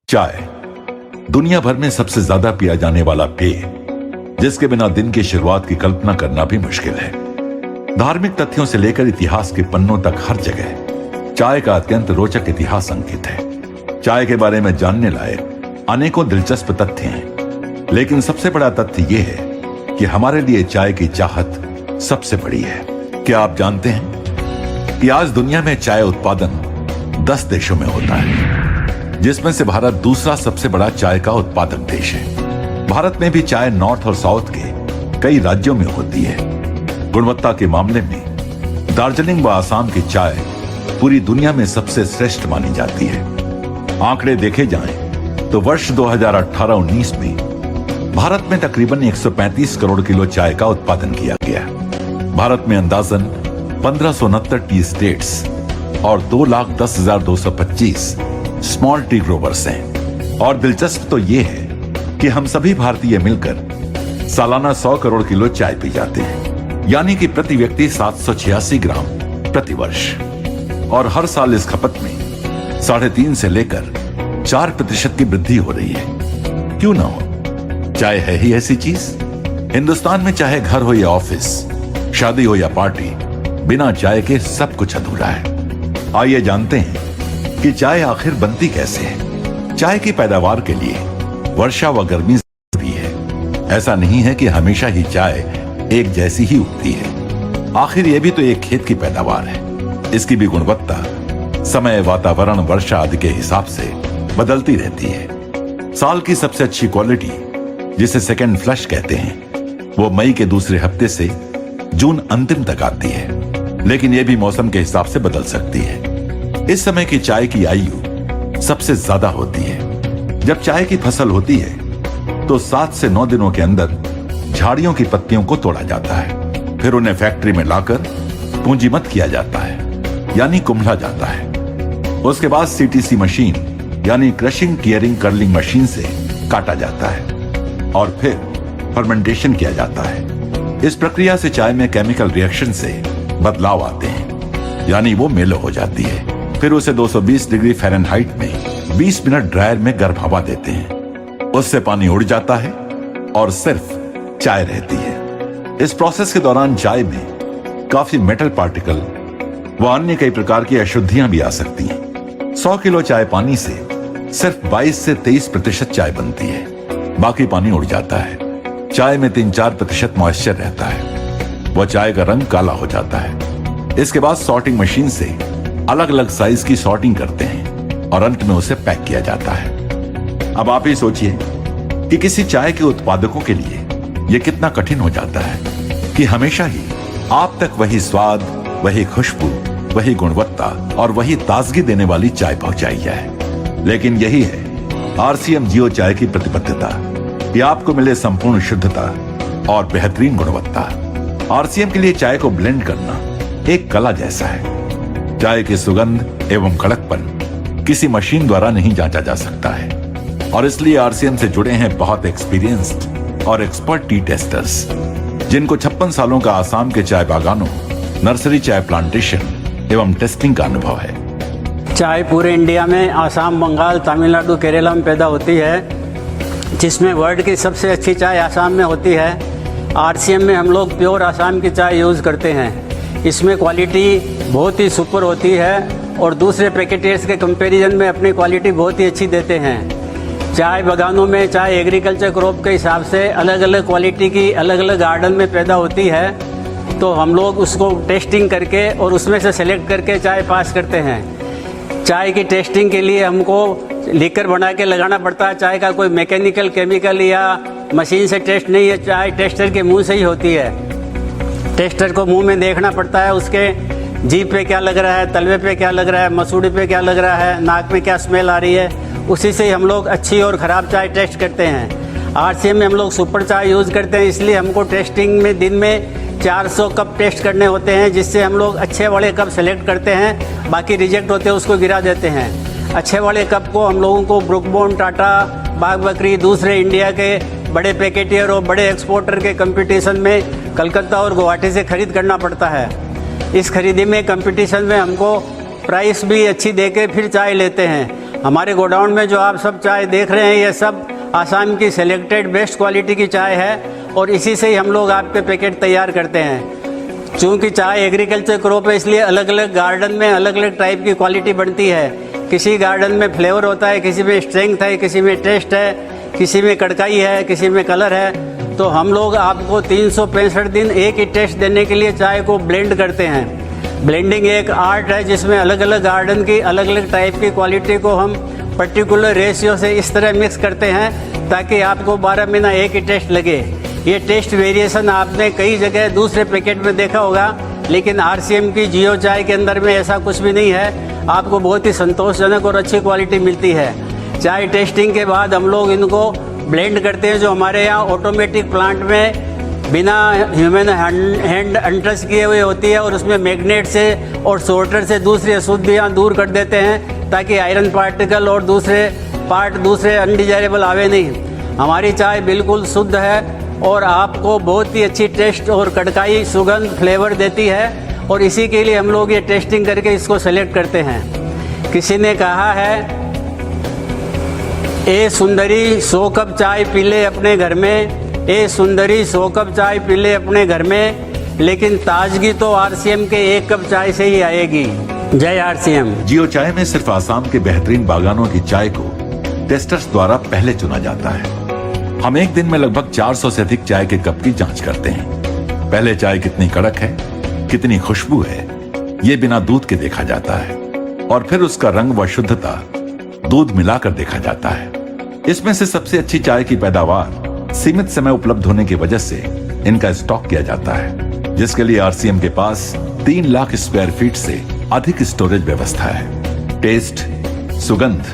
चाय दुनिया भर में सबसे ज्यादा पिया जाने वाला पेय, जिसके बिना दिन की शुरुआत की कल्पना करना भी मुश्किल है। धार्मिक तथ्यों से लेकर इतिहास के पन्नों तक हर जगह चाय का अत्यंत रोचक इतिहास अंकित है। चाय के बारे में जानने लायक अनेकों दिलचस्प तथ्य हैं, लेकिन सबसे बड़ा तथ्य यह है कि हमारे लिए चाय की चाहत सबसे बड़ी है। क्या आप जानते हैं कि आज दुनिया में चाय उत्पादन 10 देशों में होता है, जिसमें से भारत दूसरा सबसे बड़ा चाय का उत्पादक देश है। भारत में भी चाय नॉर्थ और साउथ के कई राज्यों में होती है। गुणवत्ता के मामले में दार्जिलिंग व आसाम की चाय पूरी दुनिया में सबसे श्रेष्ठ मानी जाती है। आंकड़े देखे जाएं तो वर्ष 2018-19 में भारत में तकरीबन 135 करोड़ किलो चाय का उत्पादन किया गया। भारत में अंदाजन 1569 टी स्टेट्स और 2,10,225 स्मॉल टी ग्रोवर्स हैं। और दिलचस्प तो यह है कि हम सभी भारतीय मिलकर सालाना 100 करोड़ किलो चाय पी जाते हैं, यानी कि प्रति व्यक्ति 786 ग्राम प्रति वर्ष। और हर साल इस खपत में 3.5 से लेकर 4% की वृद्धि हो रही है। क्यों ना हो, चाय है ही ऐसी चीज। हिंदुस्तान में चाहे घर हो या ऑफिस, शादी हो या पार्टी, बिना चाय के सब कुछ अधूरा है। आइए जानते हैं कि चाय आखिर बनती कैसे है। चाय की पैदावार के लिए वर्षा व गर्मी जरूरी है। ऐसा नहीं है कि हमेशा ही चाय एक जैसी ही उगती है। आखिर यह भी तो एक खेत की पैदावार है। इसकी भी गुणवत्ता समय, वातावरण, वर्षा आदि के हिसाब से बदलती रहती है। साल की सबसे अच्छी क्वालिटी, जिसे सेकेंड फ्लश कहते हैं, वो मई के दूसरे हफ्ते से जून अंतिम तक आती है, लेकिन यह भी मौसम के हिसाब से बदल सकती है। इस समय की चाय की आयु सबसे ज्यादा होती है। जब चाय की फसल होती है तो 7 से 9 दिनों के अंदर झाड़ियों की पत्तियों को तोड़ा जाता है। फिर उन्हें फैक्ट्री में लाकर पूंजीमत किया जाता है, यानी कुम्हला जाता है। उसके बाद सीटीसी मशीन यानी क्रशिंग टियरिंग कर्लिंग मशीन से काटा जाता है और फिर फर्मेंटेशन किया जाता है। इस प्रक्रिया से चाय में केमिकल रिएक्शन से बदलाव आते हैं, यानी वो मेलो हो जाती है। फिर उसे 220 डिग्री फ़ारेनहाइट में 20 मिनट ड्रायर में गर्म हवा देते हैं। उससे पानी उड़ जाता है और सिर्फ चाय रहती है। इस प्रोसेस के दौरान चाय में काफी मेटल पार्टिकल व अन्य कई प्रकार की अशुद्धियां भी आ सकती हैं। 100 किलो चाय पानी से सिर्फ 22 से 23% चाय बनती है, बाकी पानी उड़ जाता है। चाय में 3-4% मॉइस्चर रहता है। वह चाय का रंग काला हो जाता है। इसके बाद सॉर्टिंग मशीन से अलग अलग साइज की सॉर्टिंग करते हैं और अंत में उसे पैक किया जाता है। अब आप ही सोचिए कि किसी चाय के उत्पादकों के लिए यह कितना कठिन हो जाता है कि हमेशा ही आप तक वही स्वाद, वही खुशबू, वही गुणवत्ता और वही ताजगी देने वाली चाय पहुंचाई जाए। लेकिन यही है आरसीएम जियो चाय की प्रतिबद्धता कि आपको मिले संपूर्ण शुद्धता और बेहतरीन गुणवत्ता। आरसीएम के लिए चाय को ब्लेंड करना एक कला जैसा है। चाय की सुगंध एवं कड़कपन किसी मशीन द्वारा नहीं जांचा जा सकता है, और इसलिए आरसीएम से जुड़े हैं बहुत एक्सपीरियंस्ड और एक्सपर्ट टी टेस्टर्स, जिनको 56 सालों का आसाम के चाय बागानों, नर्सरी चाय प्लांटेशन एवं टेस्टिंग का अनुभव है। चाय पूरे इंडिया में आसाम, बंगाल, तमिलनाडु, केरला में पैदा होती है, जिसमें वर्ल्ड की सबसे अच्छी चाय आसाम में होती है। आरसीएम में हम लोग प्योर आसाम की चाय यूज़ करते हैं। इसमें क्वालिटी बहुत ही सुपर होती है और दूसरे पैकेटर्स के कंपैरिजन में अपनी क्वालिटी बहुत ही अच्छी देते हैं। चाय बागानों में चाय एग्रीकल्चर क्रॉप के हिसाब से अलग अलग क्वालिटी की अलग अलग गार्डन में पैदा होती है, तो हम लोग उसको टेस्टिंग करके और उसमें से सेलेक्ट करके चाय पास करते हैं। चाय की टेस्टिंग के लिए हमको लीकर बना के लगाना पड़ता है। चाय का कोई मैकेनिकल, केमिकल या मशीन से टेस्ट नहीं है, चाय टेस्टर के मुँह से ही होती है। टेस्टर को मुंह में देखना पड़ता है, उसके जीभ पे क्या लग रहा है, तलवे पे क्या लग रहा है, मसूड़ी पे क्या लग रहा है, नाक में क्या स्मेल आ रही है, उसी से हम लोग अच्छी और ख़राब चाय टेस्ट करते हैं। आरसीएम में हम लोग सुपर चाय यूज़ करते हैं, इसलिए हमको टेस्टिंग में दिन में 400 कप टेस्ट करने होते हैं, जिससे हम लोग अच्छे वाले कप सेलेक्ट करते हैं। बाकी रिजेक्ट होते हैं उसको गिरा देते हैं। अच्छे वाले कप को हम लोगों को ब्रुक बॉन्ड, टाटा, बाग बकरी, दूसरे इंडिया के बड़े पैकेटियर और बड़े एक्सपोर्टर के कंपटीशन में कलकत्ता और गुवाहाटी से खरीद करना पड़ता है। इस खरीदी में कंपटीशन में हमको प्राइस भी अच्छी देके फिर चाय लेते हैं। हमारे गोडाउन में जो आप सब चाय देख रहे हैं ये सब आसाम की सेलेक्टेड बेस्ट क्वालिटी की चाय है और इसी से ही हम लोग आपके पैकेट तैयार करते हैं। चूँकि चाय एग्रीकल्चर क्रॉप है इसलिए अलग अलग गार्डन में अलग अलग टाइप की क्वालिटी बनती है। किसी गार्डन में फ्लेवर होता है, किसी में स्ट्रेंथ है, किसी में टेस्ट है, किसी में कड़काई है, किसी में कलर है। तो हम लोग आपको 365 दिन एक ही टेस्ट देने के लिए चाय को ब्लेंड करते हैं। ब्लेंडिंग एक आर्ट है जिसमें अलग अलग गार्डन की अलग अलग टाइप की क्वालिटी को हम पर्टिकुलर रेशियो से इस तरह मिक्स करते हैं ताकि आपको 12 महीना एक ही टेस्ट लगे। ये टेस्ट वेरिएशन आपने कई जगह दूसरे पैकेट में देखा होगा, लेकिन आरसीएम की जियो चाय के अंदर में ऐसा कुछ भी नहीं है। आपको बहुत ही संतोषजनक और अच्छी क्वालिटी मिलती है। चाय टेस्टिंग के बाद हम लोग इनको ब्लेंड करते हैं, जो हमारे यहाँ ऑटोमेटिक प्लांट में बिना ह्यूमन हैंड अनटच किए हुए होती है और उसमें मैग्नेट से और सोर्टर से दूसरी अशुद्धियाँ दूर कर देते हैं ताकि आयरन पार्टिकल और दूसरे अनडिजायरेबल आवे नहीं। हमारी चाय बिल्कुल शुद्ध है और आपको बहुत ही अच्छी टेस्ट और कड़काई सुगंध फ्लेवर देती है और इसी के लिए हम लोग ये टेस्टिंग करके इसको सेलेक्ट करते हैं। किसी ने कहा है ए सुंदरी 100 कप चाय पी ले अपने घर में, ए सुंदरी 100 कप चाय पी ले अपने घर में, लेकिन ताजगी तो आरसीएम के 1 कप चाय से ही आएगी। जय आरसीएम। जियो चाय में सिर्फ आसाम के बेहतरीन बागानों की चाय को टेस्टर्स द्वारा पहले चुना जाता है। हम एक दिन में लगभग 400 से अधिक चाय के कप की जांच करते हैं। पहले चाय कितनी कड़क है, कितनी खुशबू है, ये बिना दूध के देखा जाता है और फिर उसका रंग व शुद्धता दूध मिलाकर देखा जाता है। इसमें से सबसे अच्छी चाय की पैदावार सीमित समय उपलब्ध होने की वजह से इनका स्टॉक किया जाता है, जिसके लिए आरसीएम के पास 3 लाख स्क्वायर फीट से अधिक स्टोरेज व्यवस्था है। टेस्ट, सुगंध,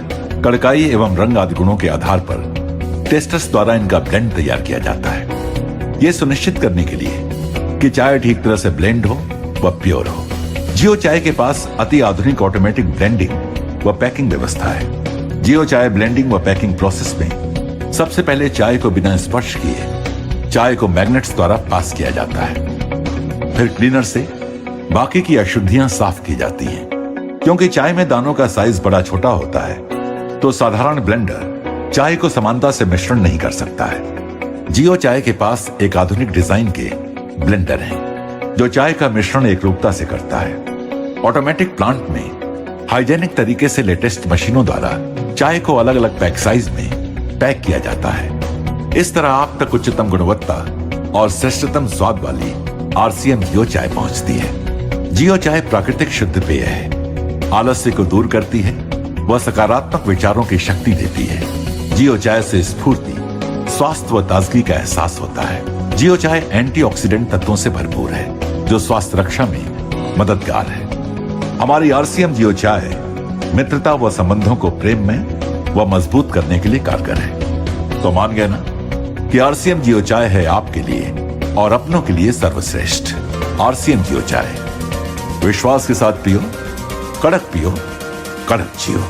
कड़काई एवं रंग आदि गुणों के आधार पर टेस्टर्स द्वारा इनका ब्लेंड तैयार किया जाता है, ये सुनिश्चित करने के लिए कि चाय ठीक तरह से ब्लेंड हो व प्योर हो। जियो चाय के पास अति आधुनिक ऑटोमेटिक ब्लेंडिंग व पैकिंग व्यवस्था है। जियो चाय ब्लेंडिंग व पैकिंग प्रोसेस में सबसे पहले चाय को बिना स्पर्श किए चाय को मैग्नेट्स द्वारा पास किया जाता है। फिर क्लीनर से बाकी की अशुद्धियां साफ की जाती हैं। क्योंकि चाय में दानों का साइज बड़ा छोटा होता है तो साधारण ब्लेंडर चाय को समानता से मिश्रण नहीं कर सकता है। जियो चाय के पास एक आधुनिक डिजाइन के ब्लेंडर हैं जो चाय का मिश्रण एकरूपता से करता है। ऑटोमेटिक प्लांट में हाइजेनिक तरीके से लेटेस्ट मशीनों द्वारा चाय को अलग अलग पैक साइज में पैक किया जाता है। इस तरह आप तक उच्चतम गुणवत्ता और श्रेष्ठतम स्वाद वाली आरसीएम जियो चाय पहुंचती है। जियो चाय प्राकृतिक शुद्ध पेय है, आलस्य को दूर करती है व सकारात्मक विचारों की शक्ति देती है। जियो चाय से स्फूर्ति, स्वास्थ्य व ताजगी का एहसास होता है। जियो चाय एंटीऑक्सीडेंट तत्वों से भरपूर है जो स्वास्थ्य रक्षा में मददगार है। हमारी आरसीएम जियो चाय मित्रता व संबंधों को प्रेम में व मजबूत करने के लिए कारगर है। तो मान गए ना कि आरसीएम जियो चाय है आपके लिए और अपनों के लिए सर्वश्रेष्ठ। आरसीएम जियो चाय, विश्वास के साथ पियो, कड़क पियो, कड़क जियो।